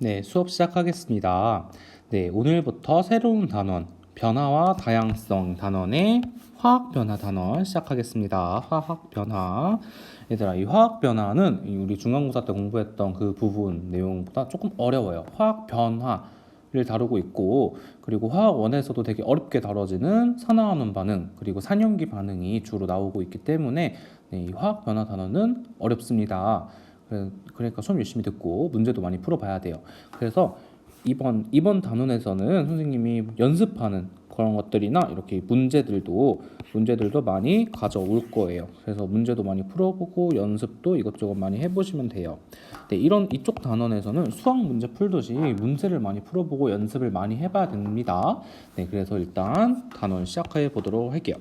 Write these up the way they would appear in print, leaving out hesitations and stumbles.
네, 수업 시작하겠습니다. 네, 오늘부터 새로운 단원, 변화와 다양성 단원의 화학 변화 단원 시작하겠습니다. 화학 변화. 얘들아, 이 화학 변화는 우리 중간고사 때 공부했던 그 부분 내용보다 조금 어려워요. 화학 변화를 다루고 있고, 그리고 화학원에서도 되게 어렵게 다뤄지는 산화환원 반응, 그리고 산염기 반응이 주로 나오고 있기 때문에 네, 이 화학 변화 단원은 어렵습니다. 그러니까 수업 열심히 듣고 문제도 많이 풀어봐야 돼요. 그래서 이번 단원에서는 선생님이 연습하는 그런 것들이나 이렇게 문제들도 많이 가져올 거예요. 그래서 문제도 많이 풀어보고 연습도 이것저것 많이 해보시면 돼요. 네, 이쪽 단원에서는 수학 문제 풀듯이 문제를 많이 풀어보고 연습을 많이 해봐야 됩니다. 네, 그래서 일단 단원 시작해 보도록 할게요.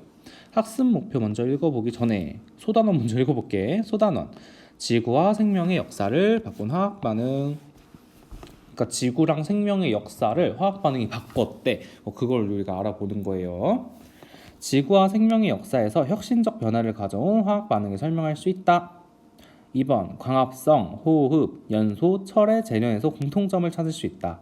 학습 목표 먼저 읽어보기 전에 소단원 먼저 읽어볼게. 소단원. 지구와 생명의 역사를 바꾼 화학 반응. 그러니까 지구랑 생명의 역사를 화학 반응이 바꿨대. 그걸 우리가 알아보는 거예요. 지구와 생명의 역사에서 혁신적 변화를 가져온 화학 반응을 설명할 수 있다. 2번 광합성, 호흡, 연소, 철의 재련에서 공통점을 찾을 수 있다.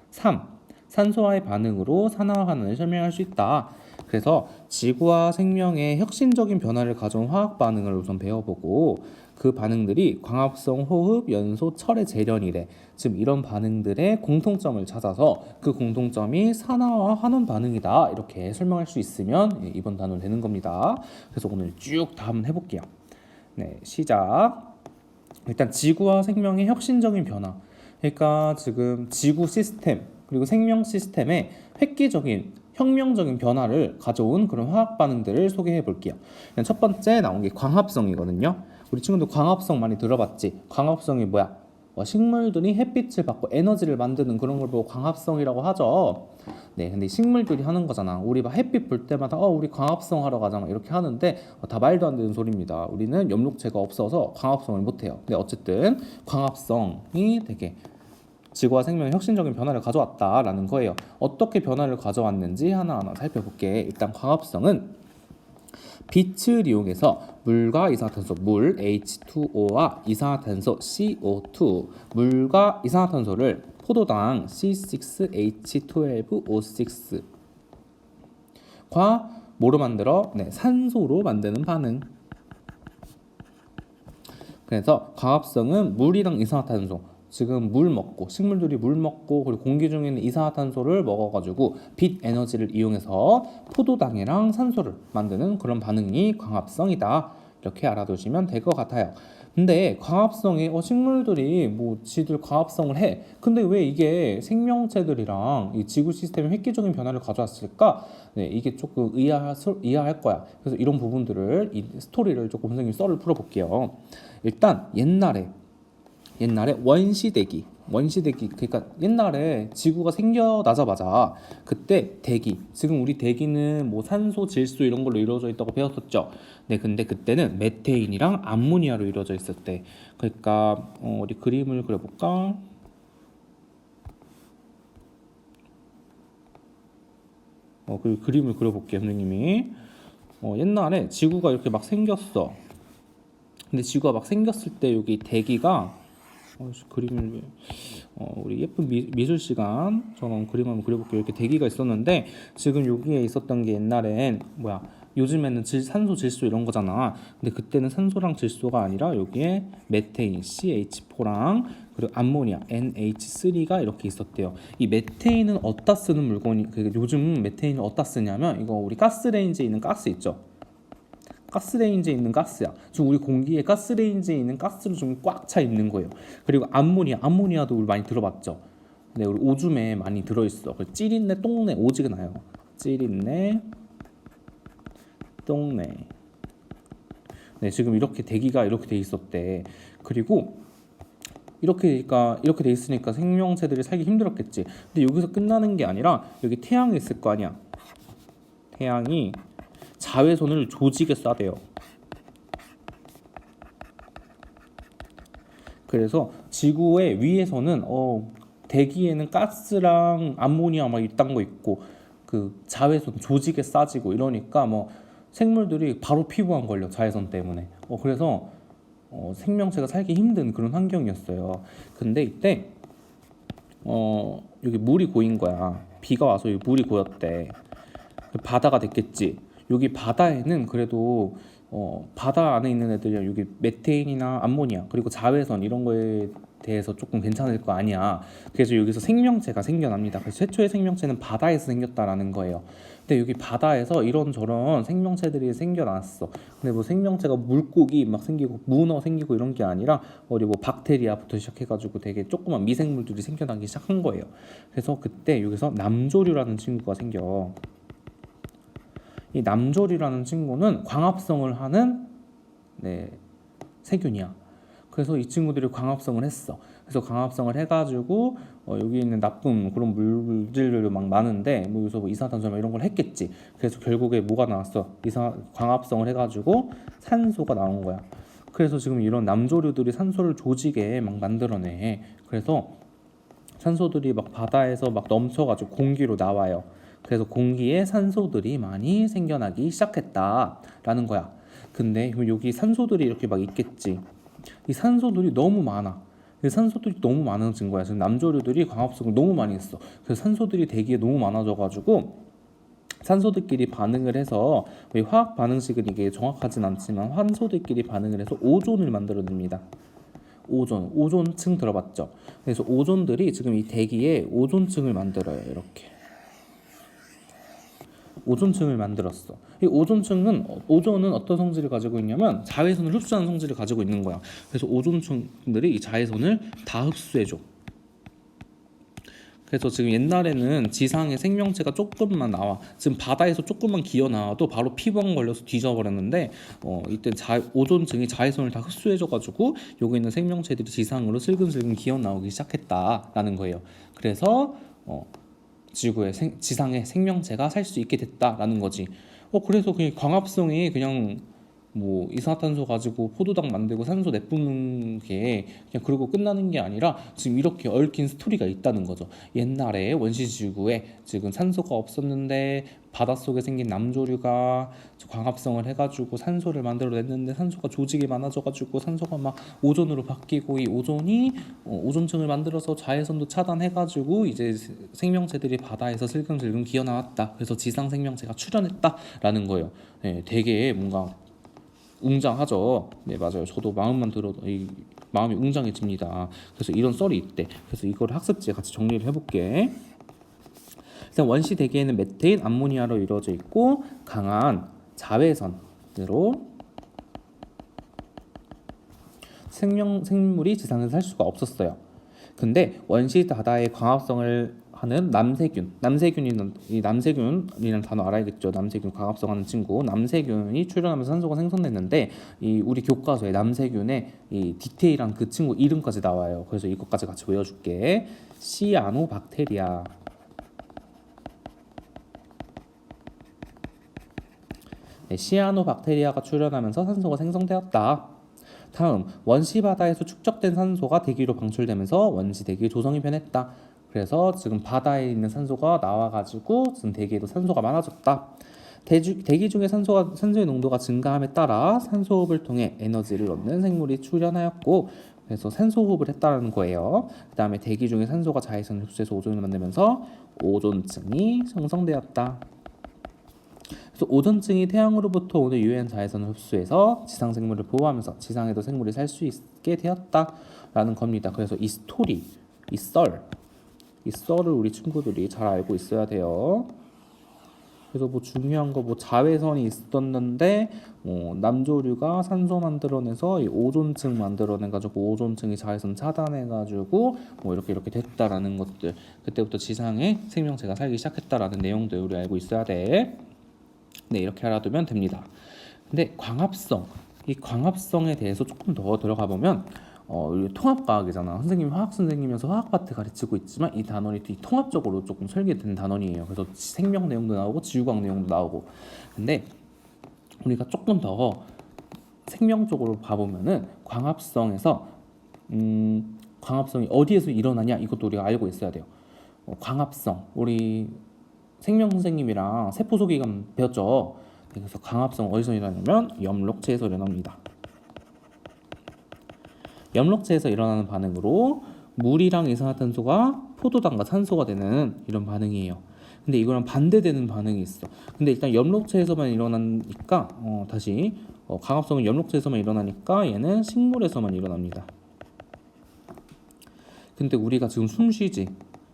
3. 산소와의 반응으로 산화환원을 설명할 수 있다. 그래서 지구와 생명의 혁신적인 변화를 가져온 화학 반응을 우선 배워보고 그 반응들이 광합성, 호흡, 연소, 철의 재련이래. 지금 이런 반응들의 공통점을 찾아서 그 공통점이 산화와 환원 반응이다. 이렇게 설명할 수 있으면 이번 단원 되는 겁니다. 그래서 오늘 쭉 다 한번 해볼게요. 네, 시작. 일단 지구와 생명의 혁신적인 변화. 그러니까 지금 지구 시스템 그리고 생명 시스템의 획기적인 혁명적인 변화를 가져온 그런 화학 반응들을 소개해 볼게요. 첫 번째 나온 게 광합성이거든요. 우리 친구들 광합성 많이 들어봤지? 광합성이 뭐야? 식물들이 햇빛을 받고 에너지를 만드는 그런 걸 보고 광합성이라고 하죠. 네, 근데 식물들이 하는 거잖아. 우리 막 햇빛 볼 때마다 우리 광합성 하러 가자 막 이렇게 하는데 다 말도 안 되는 소리입니다. 우리는 엽록체가 없어서 광합성을 못 해요. 근데 어쨌든 광합성이 되게 지구와 생명의 혁신적인 변화를 가져왔다라는 거예요. 어떻게 변화를 가져왔는지 하나하나 살펴볼게. 일단 광합성은 빛을 이용해서 물과 이산화탄소, 물 H2O와 이산화탄소 CO2, 물과 이산화탄소를 포도당 C6H12O6과 뭐로 만들어? 네, 산소로 만드는 반응. 그래서 광합성은 물이랑 이산화탄소, 지금 물 먹고 식물들이 물 먹고 그리고 공기 중에 있는 이산화탄소를 먹어가지고 빛 에너지를 이용해서 포도당이랑 산소를 만드는 그런 반응이 광합성이다. 이렇게 알아두시면 될 것 같아요. 근데 광합성이 식물들이 뭐 지들 광합성을 해. 근데 왜 이게 생명체들이랑 이 지구 시스템의 획기적인 변화를 가져왔을까? 네, 이게 조금 이해할 거야. 그래서 이런 부분들을 이 스토리를 조금 선생님 썰을 풀어볼게요. 일단 옛날에 원시대기 그러니까 옛날에 지구가 생겨나자마자 그때 대기 지금 우리 대기는 뭐 산소 질소 이런 걸로 이루어져 있다고 배웠었죠. 네, 근데 그때는 메테인이랑 암모니아로 이루어져 있었대. 그러니까 우리 그림을 그려볼까? 그리고 그림을 그려볼게요 선생님이. 옛날에 지구가 이렇게 막 생겼어. 근데 지구가 막 생겼을 때 여기 대기가 그림을 우리 예쁜 미술 시간처럼 그림 한번 그려볼게요. 이렇게 대기가 있었는데 지금 여기에 있었던 게 옛날엔 뭐야? 요즘에는 산소, 질소 이런 거잖아. 근데 그때는 산소랑 질소가 아니라 여기에 메테인 CH4랑 그리고 암모니아 NH3가 이렇게 있었대요. 이 메테인은 어디다 쓰는 물건이? 요즘 메테인을 어디다 쓰냐면 이거 우리 가스레인지에 있는 가스 있죠. 가스레인지에 있는 가스야. 지금 우리 공기에 가스레인지에 있는 가스로 좀 꽉 차 있는 거예요. 그리고 암모니아도 우리 많이 들어봤죠. 네, 우리 오줌에 많이 들어있어. 찌린내, 똥내, 오지게 나요. 찌린내, 똥내. 네, 지금 이렇게 대기가 이렇게 돼 있었대. 그리고 이렇게 돼 있으니까 생명체들이 살기 힘들었겠지. 근데 여기서 끝나는 게 아니라 여기 태양이 있을 거 아니야. 태양이 자외선을 조지게 쏴대요. 그래서 지구의 위에서는 대기에는 가스랑 암모니아 막 이딴 거 있고 그 자외선 조직에 싸지고 이러니까 뭐 생물들이 바로 피부암 걸려 자외선 때문에. 그래서 생명체가 살기 힘든 그런 환경이었어요. 근데 이때 여기 물이 고인 거야. 비가 와서 여기 물이 고였대. 바다가 됐겠지. 여기 바다에는 그래도 바다 안에 있는 애들이랑 여기 메테인이나 암모니아 그리고 자외선 이런 거에 대해서 조금 괜찮을 거 아니야. 그래서 여기서 생명체가 생겨납니다. 그래서 최초의 생명체는 바다에서 생겼다라는 거예요. 근데 여기 바다에서 이런저런 생명체들이 생겨났어. 근데 뭐 생명체가 물고기 막 생기고 문어 생기고 이런 게 아니라 어디 뭐 박테리아부터 시작해가지고 되게 조그만 미생물들이 생겨나기 시작한 거예요. 그래서 그때 여기서 남조류라는 친구가 생겨. 이 남조류라는 친구는 광합성을 하는 세균이야. 그래서 이 친구들이 광합성을 했어. 그래서 광합성을 해가지고 여기 있는 나쁜 그런 물질들이 막 많은데 뭐 여기서 뭐 이산화탄소 이런 걸 했겠지. 그래서 결국에 뭐가 나왔어? 광합성을 해가지고 산소가 나온 거야. 그래서 지금 이런 남조류들이 산소를 조직에 막 만들어내. 그래서 산소들이 막 바다에서 막 넘쳐가지고 공기로 나와요. 그래서 공기에 산소들이 많이 생겨나기 시작했다라는 거야. 근데 여기 산소들이 이렇게 막 있겠지. 이 산소들이 너무 많아. 이 산소들이 너무 많아진 거야. 지금 남조류들이 광합성을 너무 많이 했어. 그래서 산소들이 대기에 너무 많아져가지고 산소들끼리 반응을 해서 화학 반응식은 이게 정확하진 않지만 산소들끼리 반응을 해서 오존을 만들어냅니다. 오존층 들어봤죠? 그래서 오존들이 지금 이 대기에 오존층을 만들어요. 이렇게. 오존층을 만들었어. 이 오존은 어떤 성질을 가지고 있냐면 자외선을 흡수하는 성질을 가지고 있는 거야. 그래서 오존층들이 이 자외선을 다 흡수해줘. 그래서 지금 옛날에는 지상에 생명체가 조금만 나와. 지금 바다에서 조금만 기어 나와도 바로 피부암 걸려서 뒤져버렸는데 이때 오존층이 자외선을 다 흡수해줘가지고 여기 있는 생명체들이 지상으로 슬금슬금 기어 나오기 시작했다라는 거예요. 그래서 지구에 지상에 생명체가 살 수 있게 됐다라는 거지. 그래서 그냥 광합성이 그냥 뭐 이산화탄소 가지고 포도당 만들고 산소 내뿜는 게 그냥 그러고 끝나는 게 아니라 지금 이렇게 얽힌 스토리가 있다는 거죠. 옛날에 원시지구에 지금 산소가 없었는데 바닷속에 생긴 남조류가 광합성을 해가지고 산소를 만들어냈는데 산소가 조직이 많아져가지고 산소가 막 오존으로 바뀌고 이 오존이 오존층을 만들어서 자외선도 차단해가지고 이제 생명체들이 바다에서 슬금슬금 기어나왔다. 그래서 지상 생명체가 출현했다라는 거예요. 네, 되게 뭔가 웅장하죠. 네, 맞아요. 저도 마음만 들어도 마음이 웅장해집니다. 그래서 이런 썰이 있대. 그래서 이걸 학습지에 같이 정리를 해볼게. 일단 원시 대기에는 메테인, 암모니아로 이루어져 있고 강한 자외선으로 생물이 지상에서 살 수가 없었어요. 근데 원시 바다의 광합성을 하는 남세균이라는 단어 알아야겠죠. 남세균 광합성하는 친구. 남세균이 출현하면서 산소가 생성됐는데 이 우리 교과서에 남세균의 이 디테일한 그 친구 이름까지 나와요. 그래서 이것까지 같이 외워줄게. 시아노박테리아. 네, 시아노박테리아가 출현하면서 산소가 생성되었다. 다음, 원시 바다에서 축적된 산소가 대기로 방출되면서 원시 대기 조성이 변했다. 그래서 지금 바다에 있는 산소가 나와가지고 지금 대기에도 산소가 많아졌다. 대기 중에 산소의 농도가 증가함에 따라 산소호흡을 통해 에너지를 얻는 생물이 출현하였고, 그래서 산소호흡을 했다는 거예요. 그 다음에 대기 중에 산소가 자외선을 흡수해서 오존을 만들면서 오존층이 형성되었다. 그래서 오존층이 태양으로부터 오는 유해한 자외선을 흡수해서 지상 생물을 보호하면서 지상에도 생물이 살 수 있게 되었다라는 겁니다. 그래서 이 스토리, 이 썰을 우리 친구들이 잘 알고 있어야 돼요. 그래서 뭐 중요한 거 뭐 자외선이 있었는데 남조류가 산소 만들어내서 이 오존층 만들어내가지고 오존층이 자외선 차단해가지고 뭐 이렇게 됐다라는 것들. 그때부터 지상에 생명체가 살기 시작했다라는 내용도 우리 알고 있어야 돼. 네, 이렇게 알아두면 됩니다. 근데 이 광합성에 대해서 조금 더 들어가 보면 우리 통합과학이잖아. 선생님이 화학 선생님이면서 화학 파트 가르치고 있지만 이 단원이 통합적으로 조금 설계된 단원이에요. 그래서 생명 내용도 나오고 지구과학 내용도 나오고. 근데 우리가 조금 더 생명적으로 봐보면은 광합성이 어디에서 일어나냐 이것도 우리가 알고 있어야 돼요. 광합성 우리 생명 선생님이랑 세포 소기관 배웠죠. 그래서 광합성 어디서 일어나냐면 엽록체에서 일어납니다. 엽록체에서 일어나는 반응으로 물이랑 이산화탄소가 포도당과 산소가 되는 이런 반응이에요. 근데 이거랑 반대되는 반응이 있어. 근데 일단 엽록체에서만 일어나니까 광합성은 엽록체에서만 일어나니까 얘는 식물에서만 일어납니다. 근데 우리가 지금 숨 쉬지.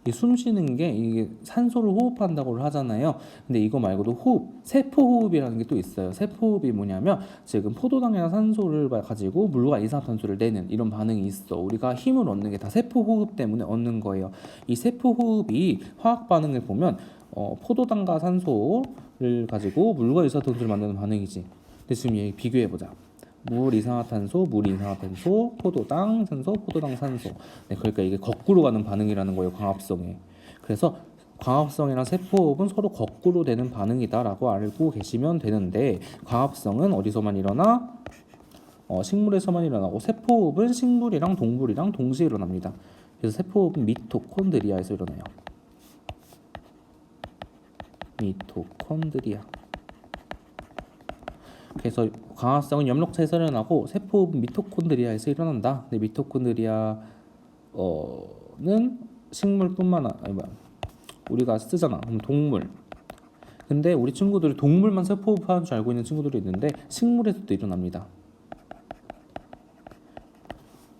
이 숨 쉬는 게 이게 산소를 호흡한다고 하잖아요. 근데 이거 말고도 세포 호흡이라는 게 또 있어요. 세포 호흡이 뭐냐면 지금 포도당이나 산소를 가지고 물과 이산화탄소를 내는 이런 반응이 있어. 우리가 힘을 얻는 게 다 세포 호흡 때문에 얻는 거예요. 이 세포 호흡이 화학 반응을 보면 포도당과 산소를 가지고 물과 이산화탄소를 만드는 반응이지. 근데 지금 얘 비교해 보자. 물 이산화탄소, 포도당, 산소, 포도당, 산소. 네, 그러니까 이게 거꾸로 가는 반응이라는 거예요, 광합성에. 그래서 광합성이랑 세포호흡은 서로 거꾸로 되는 반응이다라고 알고 계시면 되는데 광합성은 어디서만 일어나? 식물에서만 일어나고 세포호흡은 식물이랑 동물이랑 동시에 일어납니다. 그래서 세포호흡은 미토콘드리아에서 일어나요. 미토콘드리아. 그래서 광합성은 엽록체에서 일어나고 세포호흡은 미토콘드리아에서 일어난다. 근데 미토콘드리아는 식물뿐만 아니라 우리가 쓰잖아. 그럼 동물. 근데 우리 친구들이 동물만 세포호흡하는 줄 알고 있는 친구들이 있는데 식물에서도 일어납니다.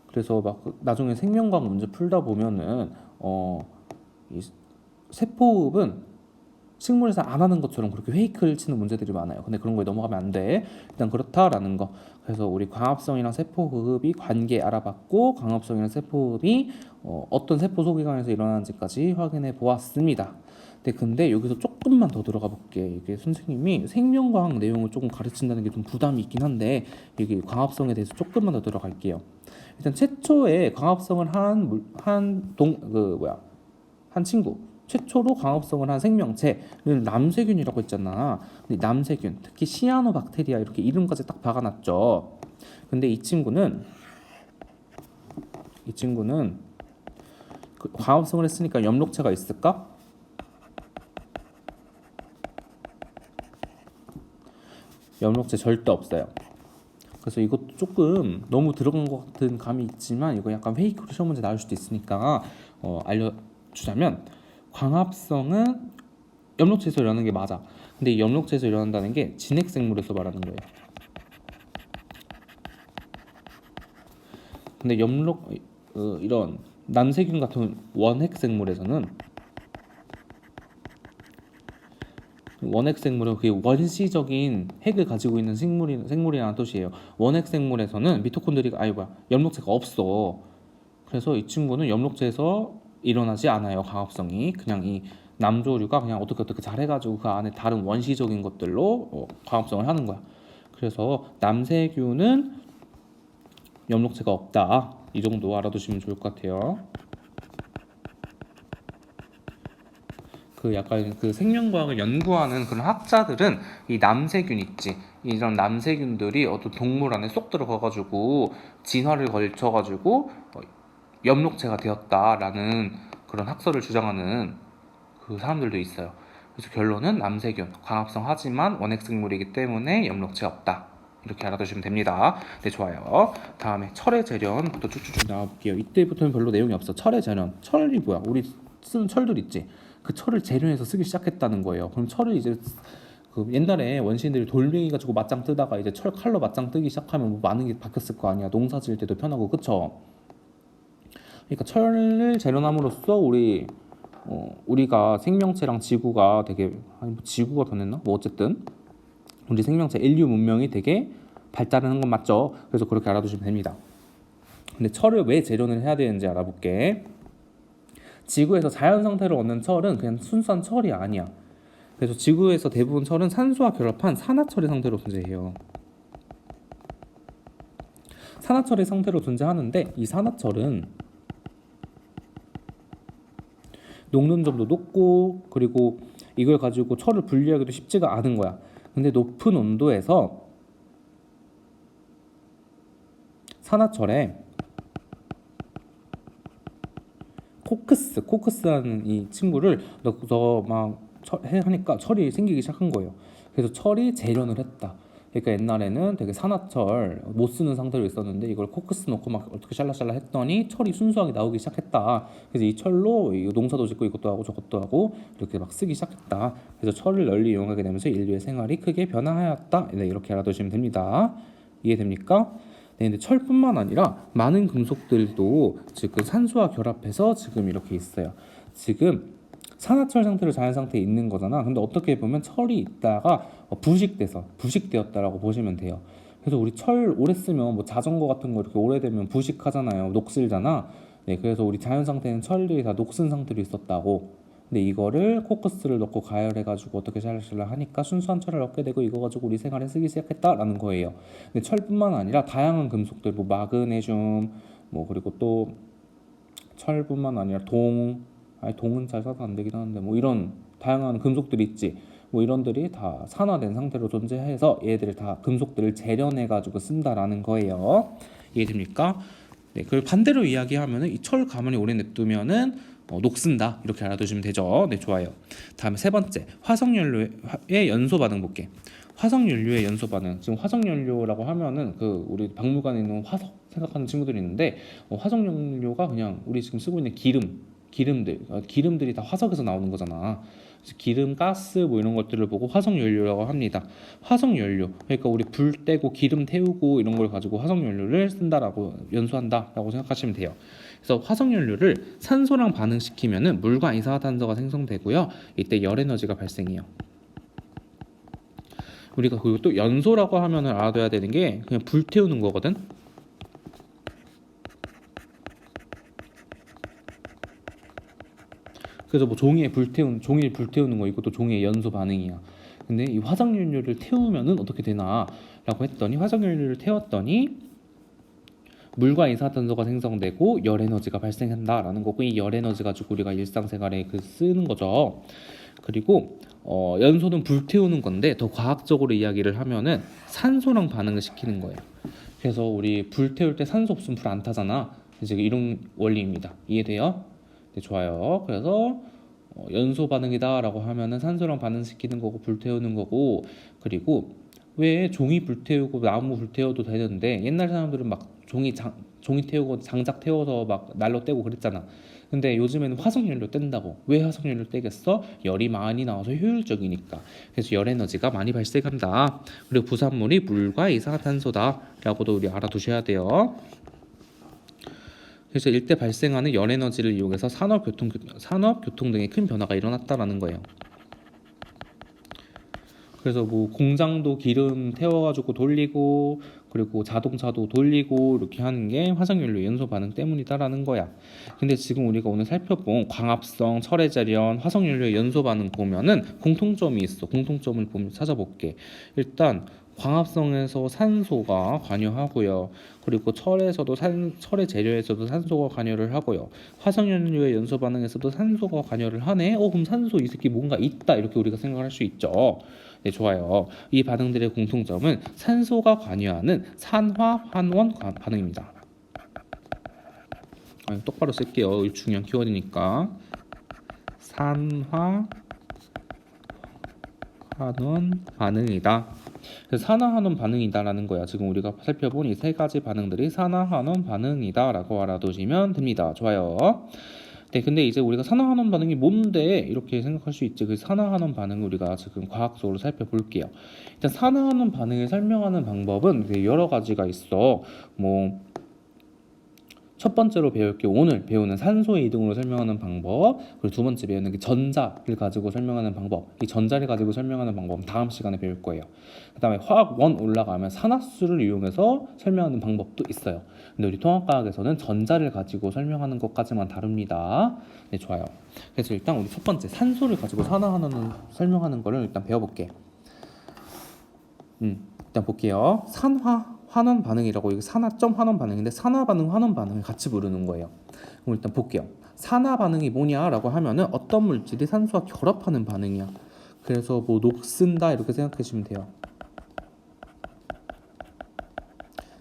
그래서 막 나중에 생명과학 문제 풀다 보면은 이 세포호흡은 식물에서 안 하는 것처럼 그렇게 페이크를 치는 문제들이 많아요. 근데 그런 거에 넘어가면 안 돼. 일단 그렇다라는 거. 그래서 우리 광합성이랑 세포호흡이 관계 알아봤고 광합성이랑 세포호흡이 어떤 세포 소기관에서 일어나는지까지 확인해 보았습니다. 근데 여기서 조금만 더 들어가 볼게. 이게 선생님이 생명과학 내용을 조금 가르친다는 게 좀 부담이 있긴 한데 이게 광합성에 대해서 조금만 더 들어갈게요. 일단 최초에 광합성을 한 친구 최초로 광합성을 한 생명체는 남세균이라고 했잖아. 근데 남세균, 특히 시아노박테리아 이렇게 이름까지 딱 박아놨죠. 근데 이 친구는 그 광합성을 했으니까 엽록체가 있을까? 엽록체 절대 없어요. 그래서 이것도 조금 너무 들어간 것 같은 감이 있지만 이거 약간 페이크로 시험 문제 나올 수도 있으니까 알려주자면 광합성은 엽록체에서 일어나는 게 맞아. 근데 이 엽록체에서 일어난다는 게 진핵생물에서 말하는 거예요. 근데 이런 남세균 같은 원핵생물에서는 그게 원시적인 핵을 가지고 있는 생물이라는 뜻이에요. 원핵생물에서는 엽록체가 없어. 그래서 이 친구는 엽록체에서 일어나지 않아요. 광합성이 그냥 이 남조류가 그냥 어떻게 잘해가지고 그 안에 다른 원시적인 것들로 광합성을 하는 거야. 그래서 남세균은 엽록체가 없다. 이 정도 알아두시면 좋을 것 같아요. 약간 생명과학을 연구하는 그런 학자들은 이 남세균 있지. 이런 남세균들이 어떤 동물 안에 쏙 들어가가지고 진화를 걸쳐가지고 엽록체가 되었다라는 그런 학설을 주장하는 그 사람들도 있어요. 그래서 결론은 남세균, 광합성하지만 원핵생물이기 때문에 엽록체가 없다. 이렇게 알아두시면 됩니다. 네, 좋아요. 다음에 철의 재련부터 쭉쭉쭉 나와볼게요. 이때부터는 별로 내용이 없어. 철의 재련. 철이 뭐야? 우리 쓰는 철들 있지? 그 철을 재련해서 쓰기 시작했다는 거예요. 그럼 철을 이제 옛날에 원시인들이 돌멩이 가지고 맞짱 뜨다가 이제 철 칼로 맞짱 뜨기 시작하면 뭐 많은 게 바뀌었을 거 아니야. 농사 지을 때도 편하고, 그쵸? 그러니까 철을 재련함으로써 우리가 생명체랑 지구가 되게 지구가 변했나? 뭐 어쨌든 우리 생명체 인류 문명이 되게 발달하는 건 맞죠? 그래서 그렇게 알아두시면 됩니다. 근데 철을 왜 재련을 해야 되는지 알아볼게. 지구에서 자연 상태로 얻는 철은 그냥 순수한 철이 아니야. 그래서 지구에서 대부분 철은 산소와 결합한 산화철의 상태로 존재해요. 산화철의 상태로 존재하는데 이 산화철은 녹는점도 높고 그리고 이걸 가지고 철을 분리하기도 쉽지가 않은 거야. 근데 높은 온도에서 산화철에 코크스라는 이 친구를 넣어서 막 하니까 철이 생기기 시작한 거예요. 그래서 철이 재련을 했다. 그러니까 옛날에는 되게 산화철 못 쓰는 상태로 있었는데 이걸 코크스 넣고 막 어떻게 샬라샬라 했더니 철이 순수하게 나오기 시작했다. 그래서 이 철로 이 농사도 짓고 이것도 하고 저것도 하고 이렇게 막 쓰기 시작했다. 그래서 철을 널리 이용하게 되면서 인류의 생활이 크게 변화하였다. 네, 이렇게 알아두시면 됩니다. 이해됩니까? 네, 근데 철뿐만 아니라 많은 금속들도 지금 산소와 결합해서 지금 이렇게 있어요. 지금 산화철 상태로 자연 상태에 있는 거잖아. 근데 어떻게 보면 철이 있다가 부식되었다라고 보시면 돼요. 그래서 우리 철 오래 쓰면 뭐 자전거 같은 거 이렇게 오래되면 부식하잖아요. 녹슬잖아. 네, 그래서 우리 자연 상태는 철들이 다 녹슨 상태로 있었다고. 근데 이거를 코커스를 넣고 가열해가지고 어떻게 샬라샬라 하니까 순수한 철을 얻게 되고 이거 가지고 우리 생활에 쓰기 시작했다라는 거예요. 근데 철뿐만 아니라 다양한 금속들, 뭐 마그네슘, 뭐 그리고 또 철뿐만 아니라 동은 잘 써도 안 되긴 하는데 뭐 이런 다양한 금속들이 있지. 뭐 이런들이 다 산화된 상태로 존재해서 얘들을 다 금속들을 재련해 가지고 쓴다라는 거예요. 이해됩니까? 네, 그걸 반대로 이야기하면은 이 철 가만히 오래 냅두면은 녹슨다 이렇게 알아두시면 되죠. 네, 좋아요. 다음에 세 번째 화석연료의 연소 반응 볼게. 화석연료의 연소 반응. 지금 화석연료라고 하면은 그 우리 박물관에 있는 화석 생각하는 친구들이 있는데 화석연료가 그냥 우리 지금 쓰고 있는 기름들이 다 화석에서 나오는 거잖아. 그래서 기름, 가스 뭐 이런 것들을 보고 화석연료라고 합니다. 화석연료, 그러니까 우리 불 떼고 기름 태우고 이런 걸 가지고 화석연료를 쓴다라고 연소한다라고 생각하시면 돼요. 그래서 화석연료를 산소랑 반응시키면은 물과 이산화탄소가 생성되고요. 이때 열에너지가 발생해요. 우리가 그리고 또 연소라고 하면은 알아둬야 되는 게 그냥 불 태우는 거거든. 그래서 뭐 종이를 불태우는 거 이것도 종이의 연소 반응이야. 근데 이 화석연료를 태우면은 어떻게 되나라고 했더니 화석연료를 태웠더니 물과 이산화탄소가 생성되고 열에너지가 발생한다라는 거고 이 열에너지 가지고 우리가 일상생활에 그 쓰는 거죠. 그리고 연소는 불태우는 건데 더 과학적으로 이야기를 하면은 산소랑 반응을 시키는 거예요. 그래서 우리 불 태울 때 산소 없으면 불 안 타잖아. 그래서 이런 원리입니다. 이해돼요? 네, 좋아요. 그래서 연소 반응이다라고 하면은 산소랑 반응시키는 거고 불태우는 거고 그리고 왜 종이 불태우고 나무 불태워도 되는데 옛날 사람들은 막 종이 태우고 장작 태워서 막 난로 떼고 그랬잖아. 근데 요즘에는 화석연료 뗀다고. 왜 화석연료 떼겠어? 열이 많이 나와서 효율적이니까. 그래서 열에너지가 많이 발생한다. 그리고 부산물이 물과 이산화탄소다라고도 우리 알아두셔야 돼요. 그래서 이때 발생하는 열에너지를 이용해서 산업, 교통 등의 큰 변화가 일어났다라는 거예요. 그래서 뭐 공장도 기름 태워가지고 돌리고 그리고 자동차도 돌리고 이렇게 하는 게 화석연료 연소 반응 때문이다라는 거야. 근데 지금 우리가 오늘 살펴본 광합성, 철의 재련, 화석연료 연소 반응 보면은 공통점이 있어. 공통점을 보면 찾아볼게. 일단 광합성에서 산소가 관여하고요. 그리고 철의 재료에서도 산소가 관여를 하고요. 화석연료의 연소 반응에서도 산소가 관여를 하네. 그럼 산소 이 새끼 뭔가 있다 이렇게 우리가 생각할 수 있죠. 네, 좋아요. 이 반응들의 공통점은 산소가 관여하는 산화환원 반응입니다. 똑바로 쓸게요. 이 중요한 키워드니까. 산화환원 반응이다. 그래서 산화환원 반응이다라는 거야. 지금 우리가 살펴본 이 세 가지 반응들이 산화환원 반응이다라고 알아두시면 됩니다. 좋아요. 네, 근데 이제 우리가 산화환원 반응이 뭔데 이렇게 생각할 수 있지. 그 산화환원 반응을 우리가 지금 과학적으로 살펴볼게요. 일단 산화환원 반응을 설명하는 방법은 여러 가지가 있어. 뭐 첫 번째로 배울 게 오늘 배우는 산소의 이동으로 설명하는 방법, 그리고 두 번째 배우는 게 전자를 가지고 설명하는 방법. 이 전자를 가지고 설명하는 방법은 다음 시간에 배울 거예요. 그다음에 화학 원 올라가면 산화수를 이용해서 설명하는 방법도 있어요. 근데 우리 통합과학에서는 전자를 가지고 설명하는 것까지만 다룹니다. 네, 좋아요. 그래서 일단 우리 첫 번째 산소를 가지고 설명하는 거를 일단 배워볼게. 일단 볼게요. 환원 반응이라고, 이게 산화점 환원 반응인데 산화 반응, 환원 반응을 같이 부르는 거예요. 그럼 일단 볼게요. 산화 반응이 뭐냐라고 하면은 어떤 물질이 산소와 결합하는 반응이야. 그래서 뭐 녹슨다 이렇게 생각해 주시면 돼요.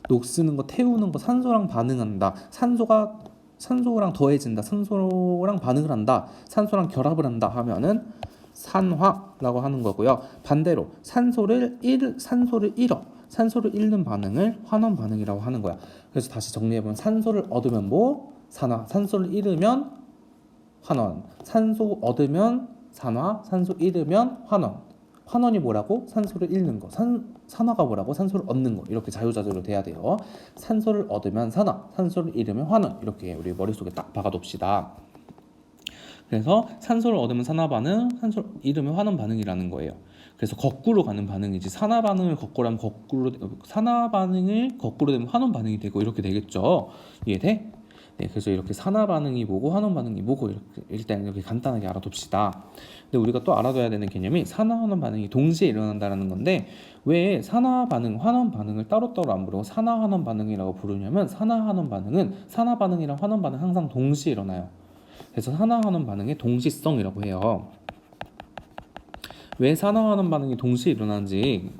녹쓰는 거, 태우는 거, 산소랑 반응한다. 산소랑 더해진다. 산소랑 반응을 한다. 산소랑 결합을 한다 하면은 산화라고 하는 거고요. 반대로 산소를 잃는 반응을 환원 반응이라고 하는 거야. 그래서 다시 정리해보면 산소를 얻으면 뭐? 산화. 산소를 잃으면 환원. 산소 얻으면 산화. 산소 잃으면 환원. 환원이 뭐라고? 산소를 잃는 거. 산화가 뭐라고? 산소를 얻는 거. 이렇게 자유자재로 돼야 돼요. 산소를 얻으면 산화, 산소를 잃으면 환원. 이렇게 우리 머릿속에 딱 박아둡시다. 그래서 산소를 얻으면 산화 반응, 산소를 잃으면 환원 반응이라는 거예요. 그래서 거꾸로 가는 반응이지 산화 반응을 거꾸로 하면 산화 반응을 거꾸로 되면 환원 반응이 되고 이렇게 되겠죠. 이해돼? 네, 그래서 이렇게 산화 반응이 뭐고 환원 반응이 뭐고 이렇게 일단 이렇게 간단하게 알아둡시다. 근데 우리가 또 알아둬야 되는 개념이 산화 환원 반응이 동시에 일어난다는 건데 왜 산화 반응, 환원 반응을 따로따로 안 부르고 산화 환원 반응이라고 부르냐면 산화 환원 반응은 산화 반응이랑 환원 반응 항상 동시에 일어나요. 그래서 산화 환원 반응의 동시성이라고 해요. 왜 산화 환원 반응이 동시에 일어나는지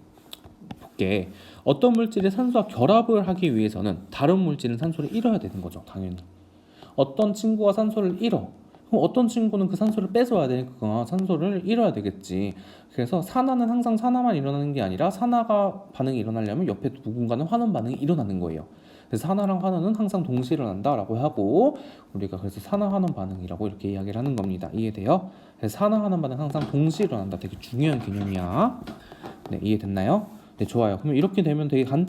볼게. 어떤 물질이 산소와 결합을 하기 위해서는 다른 물질은 산소를 잃어야 되는 거죠. 당연히. 어떤 친구가 산소를 잃어. 그럼 어떤 친구는 그 산소를 뺏어와야 되니까 산소를 잃어야 되겠지. 그래서 산화는 항상 산화만 일어나는 게 아니라 산화가 반응이 일어나려면 옆에 누군가는 환원 반응이 일어나는 거예요. 그래서 산화랑 환원은 항상 동시에 일어난다라고 하고 우리가 그래서 산화 환원 반응이라고 이렇게 이야기를 하는 겁니다. 이해돼요? 그래서 산화 환원 반응 항상 동시에 일어난다. 되게 중요한 개념이야. 네, 이해됐나요? 네, 좋아요. 그럼 이렇게 되면 되게